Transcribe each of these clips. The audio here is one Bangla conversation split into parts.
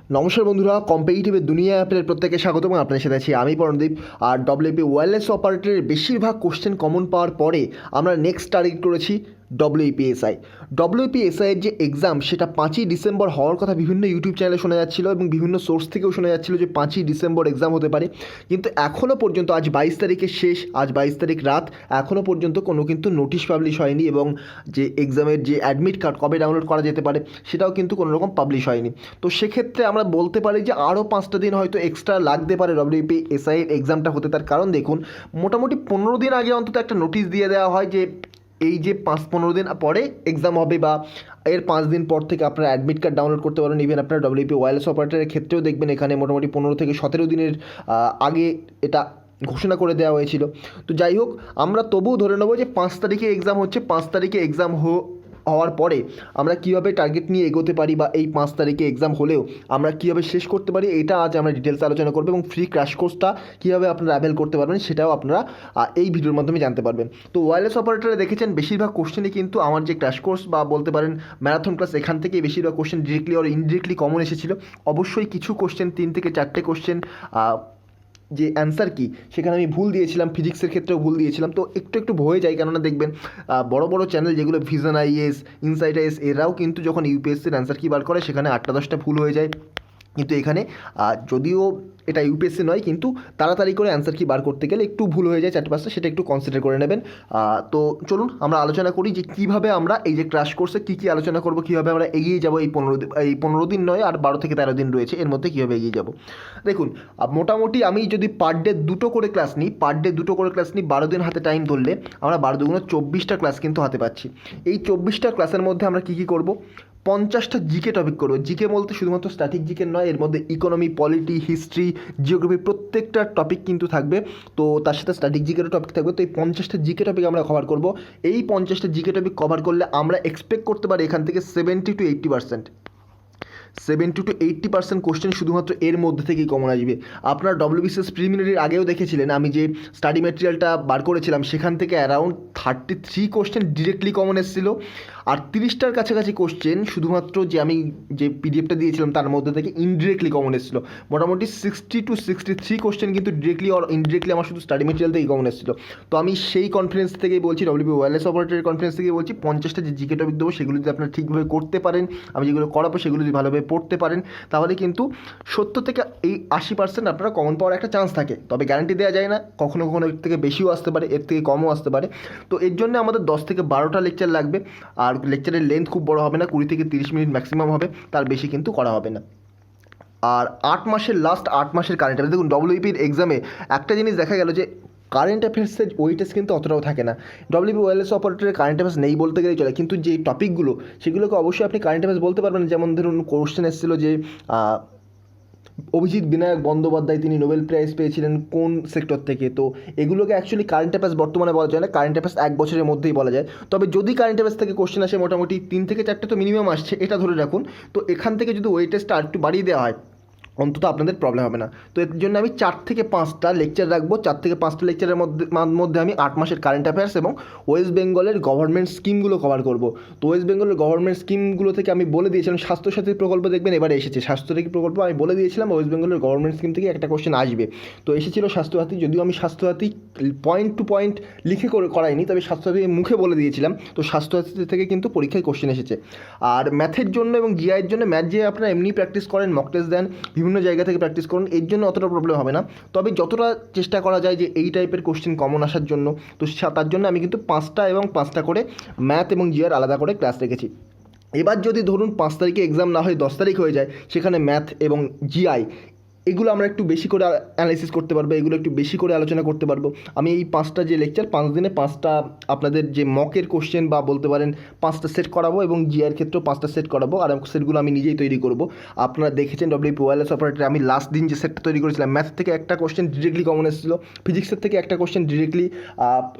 নমস্কার বন্ধুরা, কম্পিটিটিভের দুনিয়া আপনাদের প্রত্যেকে স্বাগতম। আপনাদের সাথে আছি আমি পরমদীপ। আর ডব্লিউপি ওয়্যারলেস অপারেটরের বেশিরভাগ কোশ্চেন কমন পাওয়ার পরে আমরা নেক্সট টার্গেট করেছি ডব্লিউপিএসআই। ডব্লিউপিএসআইয়ের যে এক্সাম সেটা 5ই ডিসেম্বর হওয়ার কথা বিভিন্ন ইউটিউব চ্যানেলে শোনা যাচ্ছিলো এবং বিভিন্ন সোর্স থেকেও শোনা যাচ্ছিলো যে 5ই ডিসেম্বর এক্সাম হতে পারে। কিন্তু এখনও পর্যন্ত আজ 22 তারিখের শেষ, আজ 22 তারিখ রাত, এখনও পর্যন্ত কোনো কিন্তু নোটিশ পাবলিশ হয়নি এবং যে এক্সামের যে অ্যাডমিট কার্ড কবে ডাউনলোড করা যেতে পারে সেটাও কিন্তু কোনো রকম পাবলিশ হয়নি। তো সেক্ষেত্রে আমরা বলতে পারি যে আরও 5টা দিন হয়তো এক্সট্রা লাগতে পারে ডব্লিউপিএসআইয়ের এক্সামটা হতে। তার কারণ দেখুন, মোটামুটি 15 দিন আগে অন্তত একটা নোটিশ দিয়ে দেওয়া হয় যে এই যে 5-15 দিন পরে এক্সাম হবে বা এর 5 দিন পর থেকে আপনারা অ্যাডমিট কার্ড ডাউনলোড করতে পারেন। ইভেন আপনারা ডব্লিউপি ওয়্যারলেস অপারেটরের ক্ষেত্রেও দেখবেন এখানে মোটামুটি 15 থেকে 17 দিনের আগে এটা ঘোষণা করে দেওয়া হয়েছিল। তো যাই হোক, আমরা তবুও ধরে নেবো যে 5 তারিখে এক্সাম হচ্ছে। 5 তারিখে এক্সাম হওয়ার পরে আমরা কীভাবে টার্গেট নিয়ে এগোতে পারি বা এই 5 তারিখে এক্সাম হলেও আমরা কীভাবে শেষ করতে পারি, এটা আজ আমরা ডিটেলস আলোচনা করবো এবং ফ্রি ক্র্যাশ কোর্সটা কীভাবে আপনারা অ্যাভেল করতে পারবেন সেটাও আপনারা এই ভিডিওর মাধ্যমে জানতে পারবেন। তো ওয়্যারলেস অপারেটরে দেখেছেন বেশিরভাগ কোশ্চেনই কিন্তু আমার যে ক্র্যাশ কোর্স বা বলতে পারেন ম্যারাথন ক্লাস, এখান থেকেই বেশিরভাগ কোশ্চেন ডিরেক্টলি আর ইনডিরেক্টলি কমন এসেছিলো। অবশ্যই কিছু কোশ্চেন 3 থেকে 4টে কোশ্চেন যে অ্যান্সার কি সেখানে আমি ভুল দিয়েছিলাম, ফিজিক্সের ক্ষেত্রেও ভুল দিয়েছিলাম। তো একটু ভয়ে যায়, কেননা দেখবেন বড় বড় চ্যানেল যেগুলো ভিশন আইএস, ইনসাইট আইএস, এরাও কিন্তু যখন ইউপিএসসির অ্যান্সার কি বার করে সেখানে 8টা-10টা ভুল হয়ে যায়। কিন্তু এখানে যদিও এটা ইউপিএসসি নয়, কিন্তু তাড়াতাড়ি করে অ্যান্সার কি বার করতে গেলে একটু ভুল হয়ে যায় 4-5টা, সেটা একটু কনসিডার করে নেবেন। তো চলুন আমরা আলোচনা করি যে কীভাবে আমরা এই যে ক্র্যাশ কোর্সে কী আলোচনা করব, কীভাবে আমরা এগিয়ে যাব এই 15 দিন নয় আর 12 থেকে 13 দিন রয়েছে, এর মধ্যে কীভাবে এগিয়ে যাব। দেখুন, মোটামুটি আমি যদি পার ডে 2টো করে ক্লাস নিই, 12 দিন হাতে টাইম ধরলে আমরা 12 × 24টা ক্লাস কিন্তু হাতে পাচ্ছি। এই 24টা ক্লাসের মধ্যে আমরা কী করব, 50টা জিকে টপিক করবো। জিকে বলতে শুধুমাত্র স্ট্যাটিক জিকে নয়, এর মধ্যে ইকোনমি, পলিটি, হিস্ট্রি, জিওগ্রাফি প্রত্যেকটা টপিক কিন্তু থাকবে। তো তার সাথে স্ট্যাটিক জিকেরও টপিক থাকবে। তো এই 50টা জিকে টপিক আমরা কভার করব। এই 50টা জিকে টপিক কভার করলে আমরা এক্সপেক্ট করতে পারি এখান থেকে 70-80% কোশ্চেন শুধুমাত্র এর মধ্যে থেকেই কমন আসবে। আপনার ডব্লিউবিসিএস প্রিলিমিনারির আগেও দেখেছিলেন আমি যে স্টাডি ম্যাটেরিয়ালটা বার করেছিলাম, সেখান থেকে অ্যারাউন্ড 33 কোশ্চেন ডিরেক্টলি কমন এসেছিলো আর 30টার কাছাকাছি কোশ্চেন শুধুমাত্র যে আমি যে পিডিএফটা দিয়েছিলাম তার মধ্যে থেকে ইনডিরেক্টলি কমন এসেছিলো। মোটামুটি 60-63 কোশ্চেন কিন্তু ডিরেক্টলি আর ইনডিরেক্টলি আমার শুধু স্টাডি ম্যাটেরিয়াল থেকেই কমন এসেছিলো। তো আমি সেই কনফিডেন্স থেকেই বলছি, ডব্লিউবি ওয়্যারলেস অপারেটরের কনফিডেন্স থেকেই বলছি, 50টা যে জিকে টপিক দেবো সেগুলো যদি আপনারা ঠিকভাবে করতে পারেন, আমি যেগুলো করাবো সেগুলো যদি ভালোভাবে পড়তে পারেন, তাহলে কিন্তু 70 থেকে 80% আপনারা কমন পাওয়ার একটা চান্স থাকে। তবে গ্যারান্টি দেওয়া যায় না, কখনো কখনো এর থেকে বেশিও আসতে পারে, এর থেকে কমও আসতে পারে। তো এর জন্য আমাদের 10 থেকে 12টা লেকচার লাগবে। আর লেকচারের লেন্থ খুব বড় হবে না, 20 থেকে 30 মিনিট ম্যাক্সিমাম হবে, তার বেশি কিন্তু করা হবে না। আর 8 মাসের কারেন্ট অ্যাফেয়ার্স, দেখুন ডব্লিউপির এক্সামে একটা জিনিস দেখা গেল যে কারেন্ট অ্যাফেয়ার্সের ওয়েটেজ কিন্তু অতটাও থাকে না। ডব্লিউবি ওয়্যারলেস অপারেটরের কারেন্ট অ্যাফেয়ার্স নেই বলতে গেলেই চলে, কিন্তু যে টপিকগুলো সেগুলোকে অবশ্যই আপনি কারেন্ট অ্যাফেয়ার্স বলতে পারবেন। যেমন ধরুন কোশ্চেন এসেছিলো যে অভিজিৎ বিনায়ক বন্দ্যোপাধ্যায় তিনি নোবেল প্রাইজ পেয়েছিলেন কোন সেক্টর থেকে। তো এগুলোকে অ্যাকচুয়ালি কারেন্ট অ্যাফেয়ার্স বর্তমানে বলা যায় না, কারেন্ট অ্যাফেয়ার্স 1 বছরের মধ্যেই বলা যায়। তবে যদি কারেন্ট অ্যাফেয়ার্স থেকে কোশ্চেন আসে, মোটামুটি 3 থেকে 4টে তো মিনিমাম আসছে, এটা ধরে রাখুন। তো এখান থেকে যদি ওয়েটেজটা আর একটু বাড়িয়ে দেওয়া হয় অন্তত আপনাদের প্রবলেম হবে না। তো এর জন্য আমি 4 থেকে 5টা লেকচার রাখবো। 4 থেকে 5টা লেকচারের মধ্যে আমি 8 মাসের কারেন্ট অ্যাফেয়ার্স এবং ওয়েস্ট বেঙ্গলের গভর্নমেন্ট স্কিমগুলো কভার করব। তো ওয়েস্ট বেঙ্গলের গভর্নমেন্ট স্কিমগুলো থেকে আমি বলে দিয়েছিলাম, স্বাস্থ্যসাথী প্রকল্প দেখবেন এবারে এসেছে, স্বাস্থ্যসাথী প্রকল্প আমি বলে দিয়েছিলাম ওয়েস্ট বেঙ্গলের গভর্নমেন্ট স্কিম থেকে একটা কোশ্চেন আসবে। তো এসেছিলো স্বাস্থ্যসাথী, যদিও আমি স্বাস্থ্যসাথী পয়েন্ট টু পয়েন্ট লিখে করাইনি, তবে স্বাস্থ্যসাথী মুখে বলে দিয়েছিলাম। তো স্বাস্থ্যসাথী থেকে কিন্তু পরীক্ষায় কোশ্চেন এসেছে। আর ম্যাথের জন্য এবং জিআইয়ের জন্য, ম্যাথ যে আপনারা এমনি প্র্যাকটিস করেন, মক টেস্ট দেন, বিভিন্ন জায়গা থেকে প্র্যাকটিস করুন, এর জন্য অতটা প্রবলেম হবে না। তবে যতটা চেষ্টা করা যায় যে এই টাইপের কোশ্চেন কমন আসার জন্য, তো তার জন্য আমি কিন্তু 5টা করে ম্যাথ এবং জিআর আলাদা করে ক্লাস রেখেছি। এবার যদি ধরুন 5 তারিখে এক্সাম না হয় 10 তারিখ হয়ে যায়, সেখানে ম্যাথ এবং জিআই এগুলো আমরা একটু বেশি করে অ্যানালাইসিস করতে পারবো, এগুলো একটু বেশি করে আলোচনা করতে পারবো। আমি এই 5টা যে লেকচার 5 দিনে 5টা আপনাদের যে মকের কোশ্চেন বা বলতে পারেন 5টা সেট করাবো এবং জিআইয়ের ক্ষেত্রেও 5টা সেট করাবো। আর সেটগুলো আমি নিজেই তৈরি করব। আপনারা দেখেছেন ডব্লিউপি ওয়্যারলেস অপারেটরে আমি লাস্ট দিন যে সেটটা তৈরি করেছিলাম, ম্যাথ থেকে একটা কোশ্চেন ডিরেক্টলি কমন এসেছিলো, ফিজিক্সের থেকে একটা কোশ্চেন ডিরেক্টলি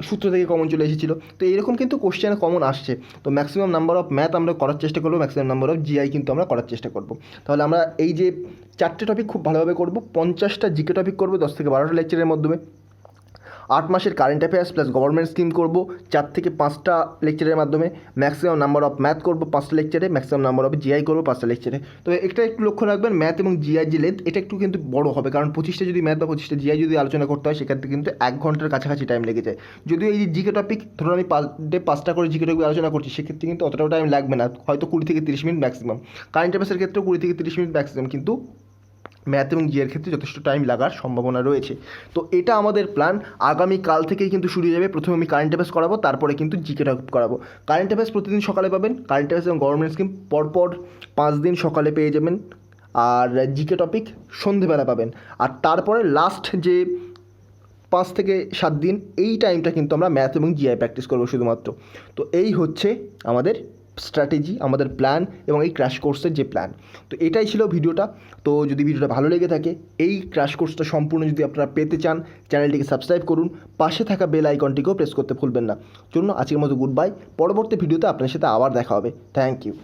সূত্র থেকে কমন চলে এসেছিলো। তো এরকম কিন্তু কোশ্চেন কমন আসছে। তো ম্যাক্সিমাম নাম্বার অফ ম্যাথ আমরা করার চেষ্টা করবো, ম্যাক্সিমাম নাম্বার অফ জিআই কিন্তু আমরা করার চেষ্টা করবো। তাহলে আমরা এই যে 4টে টপিক খুব ভালোভাবে করবো, 50টা জিকে টপিক করবো 10 থেকে 12টা লেকচারের মাধ্যমে। 8 মাসের current affairs plus government scheme করব 4 থেকে 5টা লেকচারের মাধ্যমে, ম্যাক্সিমাম নাম্বার অফ ম্যাথ করব 5টা লেকচারে, ম্যাক্সিমাম নাম্বার অফ জিআই করব 5টা লেকচারে। তো এটা একটু লক্ষ্য রাখবেন, ম্যাথ এবং জিআই যে লেন্থ এটা একটু কিন্তু বড় হবে, কারণ 25টা যদি ম্যাথ বা 25টা জিআই যদি আলোচনা করতে হয় সেক্ষেত্রে কিন্তু 1 ঘন্টার কাছাকাছি টাইম লেগে যায়। যদিও এই যে জিকে টপিক ধরুন আমি পার ডে 5টা করে জিকে টপিক আলোচনা করছি, সেক্ষেত্রে কিন্তু অতটাও টাইম লাগবে না, হয়তো 20 থেকে 30 মিনিট ম্যাক্সিমাম। কারেন্ট অ্যাফেয়ার্সের ক্ষেত্রেও 20 থেকে 30 মিনিট ম্যাক্সিমাম, কিন্তু ম্যাথ এবং জিএর ক্ষেত্রে যথেষ্ট টাইম লাগার সম্ভাবনা রয়েছে। তো এটা আমাদের প্ল্যান, আগামীকাল থেকেই কিন্তু শুরু হয়ে যাবে। প্রথমে আমি কারেন্ট অ্যাফেয়ার্স করাবো, তারপরে কিন্তু জিকে টপিক করাবো। কারেন্ট অ্যাফেয়ার্স প্রতিদিন সকালে পাবেন, কারেন্ট অ্যাফেয়ার্স এবং গভর্নমেন্ট স্কিম পরপর 5 দিন সকালে পেয়ে যাবেন, আর জিকে টপিক সন্ধেবেলা পাবেন। আর তারপরে লাস্ট যে 5 থেকে 7 দিন এই টাইমটা কিন্তু আমরা ম্যাথ এবং জিআই প্র্যাকটিস করবো শুধুমাত্র। তো এই হচ্ছে আমাদের স্ট্র্যাটেজি, আমাদের প্ল্যান এবং এই ক্র্যাশ কোর্সের যে প্ল্যান। তো এটাই ছিল ভিডিওটা। তো যদি ভিডিওটা ভালো লেগে থাকে, এই ক্র্যাশ কোর্সটা সম্পূর্ণ যদি আপনারা পেতে চান, চ্যানেলটিকে সাবস্ক্রাইব করুন, পাশে থাকা বেল আইকনটিকেও প্রেস করতে ভুলবেন না। চলুন আজকের মতো গুড বাই, পরবর্তী ভিডিওতে আপনার সাথে আবার দেখা হবে। Thank you.